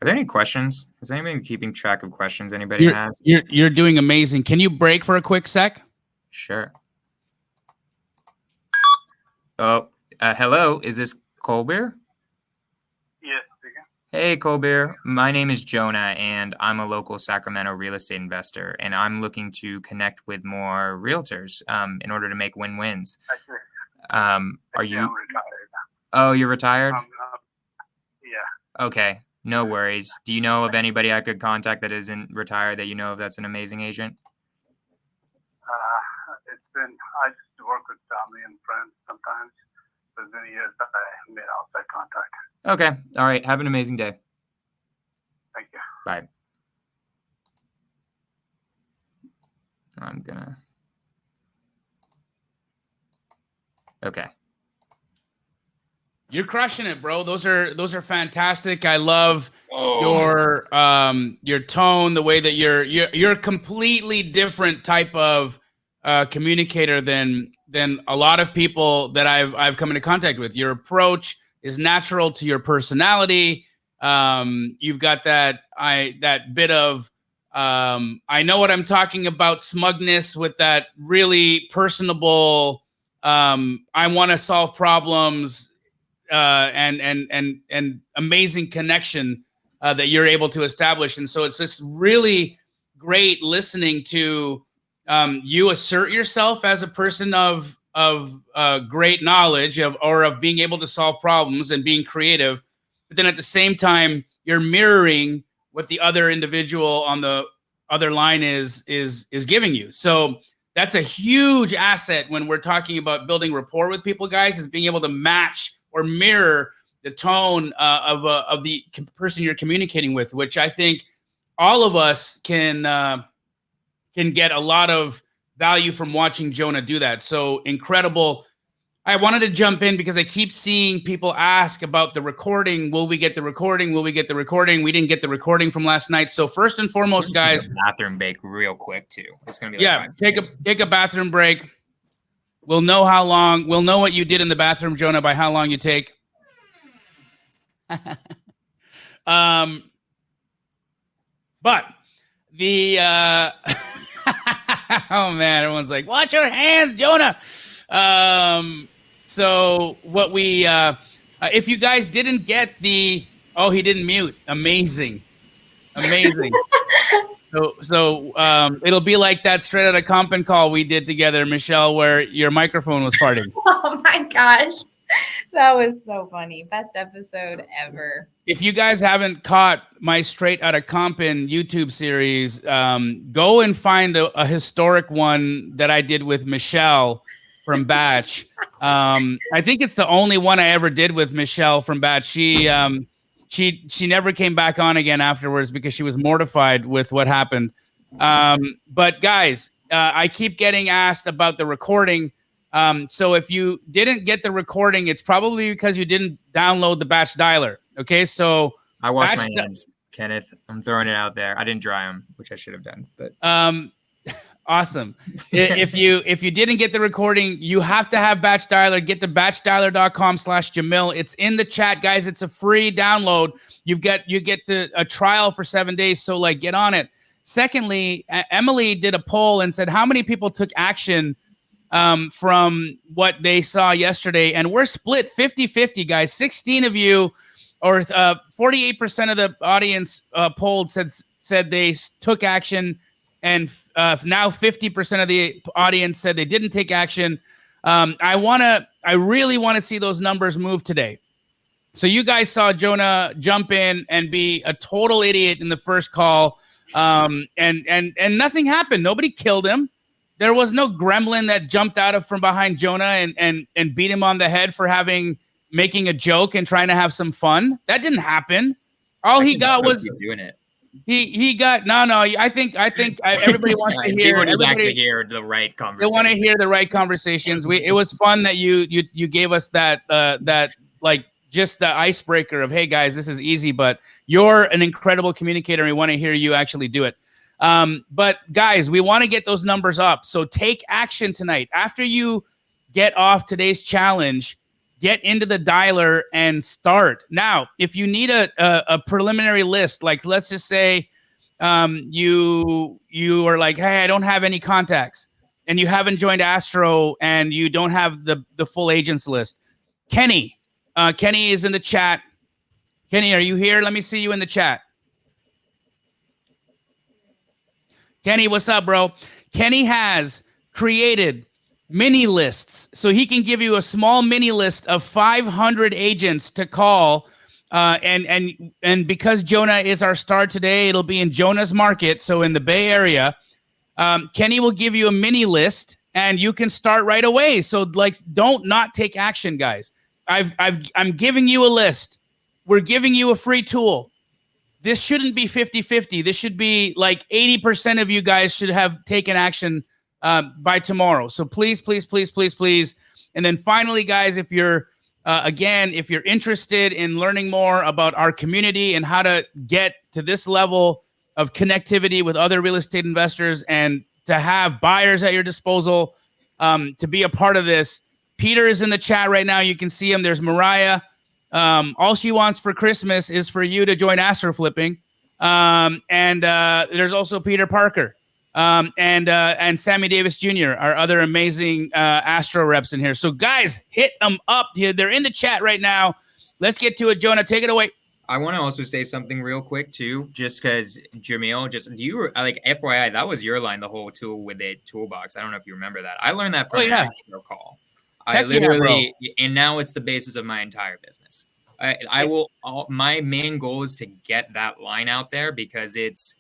Are there any questions? Is anybody keeping track of questions anybody You're, has? you're doing amazing. Can you break for a quick sec? Sure. Oh, hello. Is this Colbert? Yes, speaking. Hey, Colbert. My name is Jonah, and I'm a local Sacramento real estate investor, and I'm looking to connect with more realtors in order to make win-wins. Are you? I'm retired. Oh, you're retired? Yeah. Okay, no worries. Do you know of anybody I could contact that isn't retired that you know of that's an amazing agent? I just work with family and friends sometimes. There's been years that I made outside contact. Okay, all right. Have an amazing day. Thank you. Bye. I'm gonna. Okay. You're crushing it, bro. Those are fantastic. I love your tone, the way that you're a completely different type of communicator than a lot of people that I've come into contact with. Your approach is natural to your personality. You've got that bit of I know what I'm talking about smugness with that really personable I want to solve problems and amazing connection that you're able to establish. And so it's just really great listening to you assert yourself as a person of great knowledge of being able to solve problems and being creative. But then at the same time, you're mirroring what the other individual on the other line is giving you. So that's a huge asset when we're talking about building rapport with people, guys, is being able to match or mirror the tone of the person you're communicating with, which I think all of us can get a lot of value from watching Jonah do that. So incredible. I wanted to jump in because I keep seeing people ask about the recording. Will we get the recording? Will we get the recording? We didn't get the recording from last night. So first and foremost, guys, bathroom break real quick too. It's gonna be like take a bathroom break. We'll know how long. We'll know what you did in the bathroom, Jonah, by how long you take. But the oh man, everyone's like, wash your hands, Jonah. So what we if you guys didn't get the he didn't mute. Amazing. So it'll be like that straight out of comp and call we did together, Michelle, where your microphone was farting. Oh my gosh. That was so funny. Best episode ever. If you guys haven't caught my straight out of Compin YouTube series, go and find a historic one that I did with Michelle from Batch. I think it's the only one I ever did with Michelle from Batch. She never came back on again afterwards because she was mortified with what happened. But guys, I keep getting asked about the recording. So if you didn't get the recording, it's probably because you didn't download the Batch dialer. Okay, so I washed my hands, Kenneth. I'm throwing it out there. I didn't dry them, which I should have done. But awesome. If you didn't get the recording, you have to have Batch dialer. Get to batchdialer.com/Jamil. It's in the chat, guys. It's a free download. You get a trial for 7 days. So like, get on it. Secondly, Emily did a poll and said how many people took action from what they saw yesterday, and we're split 50-50, guys. 16 of you, or 48% of the audience polled said they took action, and now 50% of the audience said they didn't take action. I really want to see those numbers move today. So you guys saw Jonah jump in and be a total idiot in the first call, and nothing happened. Nobody killed him. There was no gremlin that jumped out from behind Jonah and beat him on the head for making a joke and trying to have some fun. That didn't happen. All he got was doing it. He got no. I think everybody wants to hear. Everybody hear the right conversation. They want to hear the right conversations. It was fun that you gave us that like just the icebreaker of, hey guys, this is easy, but you're an incredible communicator and we want to hear you actually do it. But guys, we want to get those numbers up. So take action tonight. After you get off today's challenge, get into the dialer and start. Now, if you need a preliminary list, like let's just say you are like, hey, I don't have any contacts, and you haven't joined Astro, and you don't have the full agents list. Kenny is in the chat. Kenny, are you here? Let me see you in the chat. Kenny, what's up, bro? Kenny has created mini lists, so he can give you a small mini list of 500 agents to call. And because Jonah is our star today, it'll be in Jonah's market, so in the Bay Area. Kenny will give you a mini list, and you can start right away. So, like, don't not take action, guys. I'm giving you a list. We're giving you a free tool. This shouldn't be 50-50. This should be like 80% of you guys should have taken action by tomorrow. So please, please, please, please, please. And then finally, guys, if you're if you're interested in learning more about our community and how to get to this level of connectivity with other real estate investors and to have buyers at your disposal, to be a part of this, Peter is in the chat right now. You can see him. There's Mariah. All she wants for Christmas is for you to join Astro Flipping. And there's also Peter Parker and Sammy Davis Jr., our other amazing Astro reps in here. So, guys, hit them up. They're in the chat right now. Let's get to it. Jonah, take it away. I want to also say something real quick, too, just because, Jamil, like, FYI, that was your line, the whole tool with the toolbox. I don't know if you remember that. I learned that from an Astro call. I literally, and now it's the basis of my entire business. My main goal is to get that line out there because it's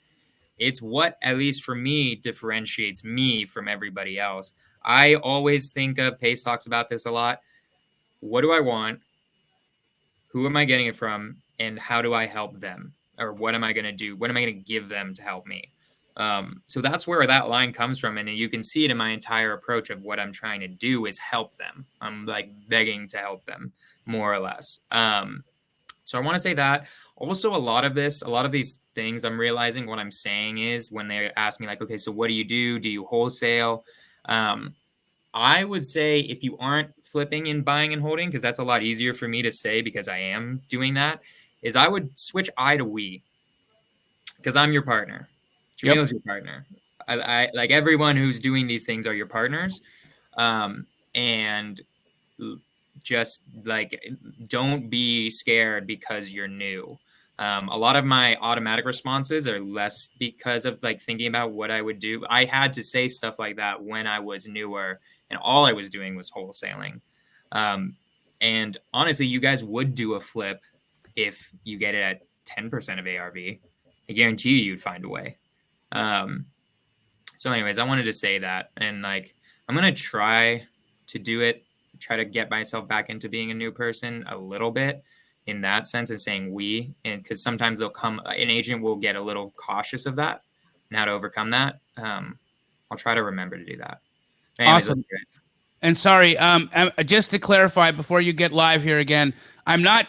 what, at least for me, differentiates me from everybody else. I always think of, Pace talks about this a lot. What do I want? Who am I getting it from? And how do I help them? Or what am I going to do? What am I going to give them to help me? So that's where that line comes from. And you can see it in my entire approach of what I'm trying to do is help them. I'm like begging to help them more or less. So I want to say that also a lot of these things I'm realizing what I'm saying is when they ask me like, okay, so what do you do? Do you wholesale? I would say if you aren't flipping and buying and holding, because that's a lot easier for me to say because I am doing that, is I would switch I to we because I'm your partner. Jamil's your partner. I like everyone who's doing these things are your partners. And just like, don't be scared because you're new. A lot of my automatic responses are less because of like thinking about what I would do. I had to say stuff like that when I was newer and all I was doing was wholesaling. And honestly, you guys would do a flip if you get it at 10% of ARV. I guarantee you'd find a way. So anyways, I wanted to say that, and like, I'm going to try to do it, try to get myself back into being a new person a little bit in that sense and saying we, and because sometimes an agent will get a little cautious of that and how to overcome that. I'll try to remember to do that. Anyways, awesome. And sorry, just to clarify before you get live here again, I'm not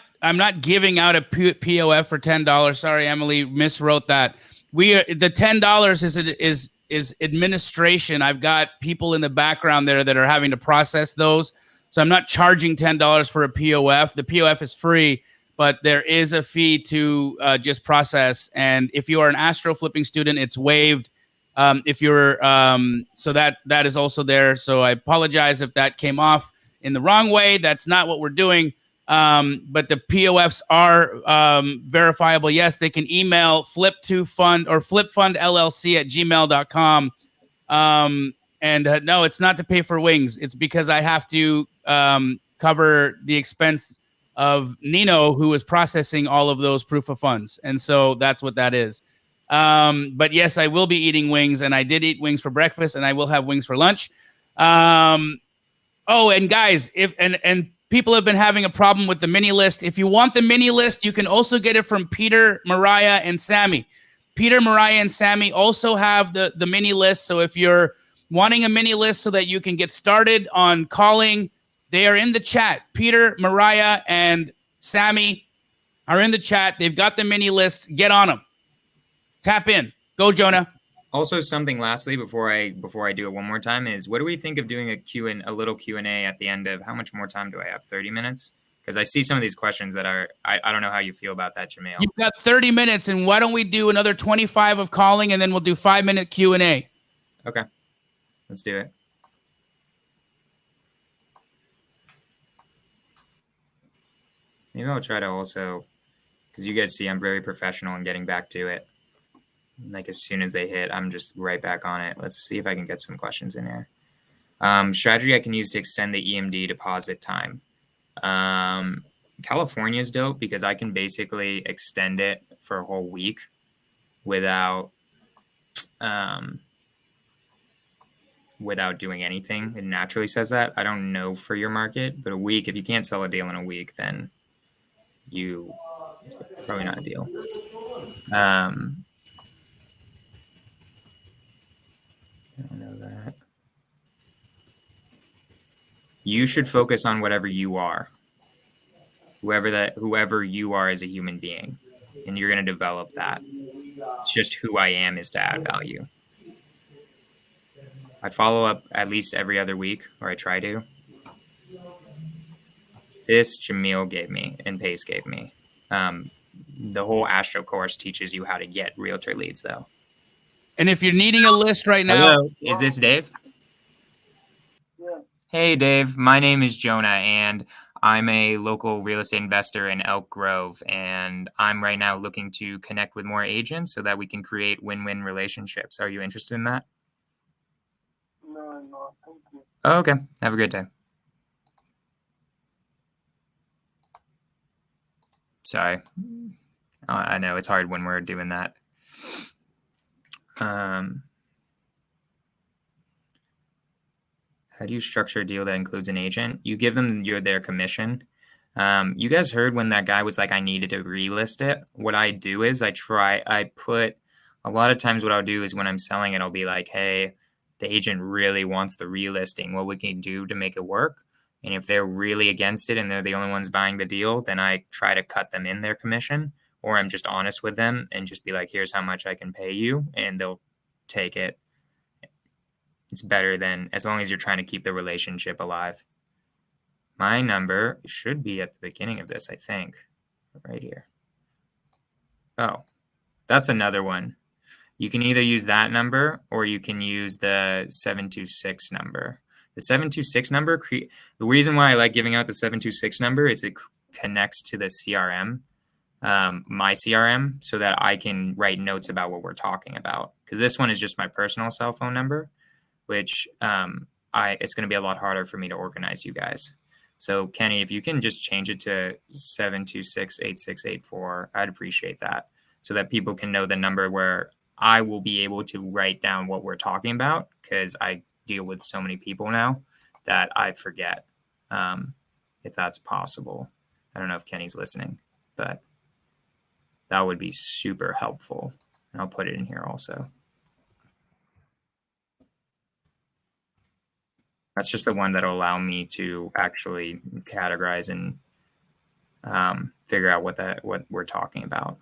giving out a POF for $10. Sorry, Emily miswrote that. The $10 is administration. I've got people in the background there that are having to process those. So I'm not charging $10 for a POF. The POF is free, but there is a fee to just process. And if you are an Astro flipping student, it's waived. If you're so that is also there. So I apologize if that came off in the wrong way. That's not what we're doing. But the POFs are verifiable. Yes, they can email flip2fund or flipfundllc@gmail.com. And no, it's not to pay for wings. It's because I have to cover the expense of Nino, who is processing all of those proof of funds. And so that's what that is. But yes, I will be eating wings, and I did eat wings for breakfast, and I will have wings for lunch. And guys, and people have been having a problem with the mini list. If you want the mini list, you can also get it from Peter, Mariah, and Sammy. Peter, Mariah, and Sammy also have the mini list. So if you're wanting a mini list so that you can get started on calling, they are in the chat. Peter, Mariah, and Sammy are in the chat. They've got the mini list. Get on them. Tap in. Go, Jonah. Also, something lastly before I do it one more time is, what do we think of doing a little Q&A at the end of, how much more time do I have? 30 minutes? Because I see some of these questions that are, I don't know how you feel about that, Jamil. You've got 30 minutes, and why don't we do another 25 of calling, and then we'll do 5-minute Q&A. Okay, let's do it. Maybe I'll try to also, because you guys see I'm very professional in getting back to it. Like as soon as they hit, I'm just right back on it. Let's see if I can get some questions in here. Strategy I can use to extend the EMD deposit time. California is dope because I can basically extend it for a whole week without doing anything. It naturally says that. I don't know for your market, but a week, if you can't sell a deal in a week, then it's probably not a deal. I don't know that. You should focus on whatever you are. Whoever you are as a human being, and you're going to develop that. It's just who I am is to add value. I follow up at least every other week, or I try to. This Jamil gave me and Pace gave me. The whole Astro course teaches you how to get realtor leads, though. And if you're needing a list right now. Hello, is this Dave? Yeah. Hey, Dave. My name is Jonah, and I'm a local real estate investor in Elk Grove, and I'm right now looking to connect with more agents so that we can create win-win relationships. Are you interested in that? No, thank you. Oh, okay. Have a great day. Sorry. I know it's hard when we're doing that. How do you structure a deal that includes an agent? You give them their commission. You guys heard when that guy was like, I needed to relist it. What I do is a lot of times what I'll do is when I'm selling it, I'll be like, hey, the agent really wants the relisting. What we can do to make it work. And if they're really against it and they're the only ones buying the deal, then I try to cut them in their commission, or I'm just honest with them and just be like, here's how much I can pay you, and they'll take it. It's better than, as long as you're trying to keep the relationship alive. My number should be at the beginning of this, I think, right here. Oh, that's another one. You can either use that number or you can use the 726 number. The 726 number, the reason why I like giving out the 726 number is it connects to the CRM, my CRM, so that I can write notes about what we're talking about. Because this one is just my personal cell phone number, which it's going to be a lot harder for me to organize you guys. So Kenny, if you can just change it to 726-8684, I'd appreciate that, so that people can know the number where I will be able to write down what we're talking about, because I deal with so many people now that I forget, if that's possible. I don't know if Kenny's listening, but that would be super helpful. And I'll put it in here also. That's just the one that'll allow me to actually categorize and figure out what we're talking about.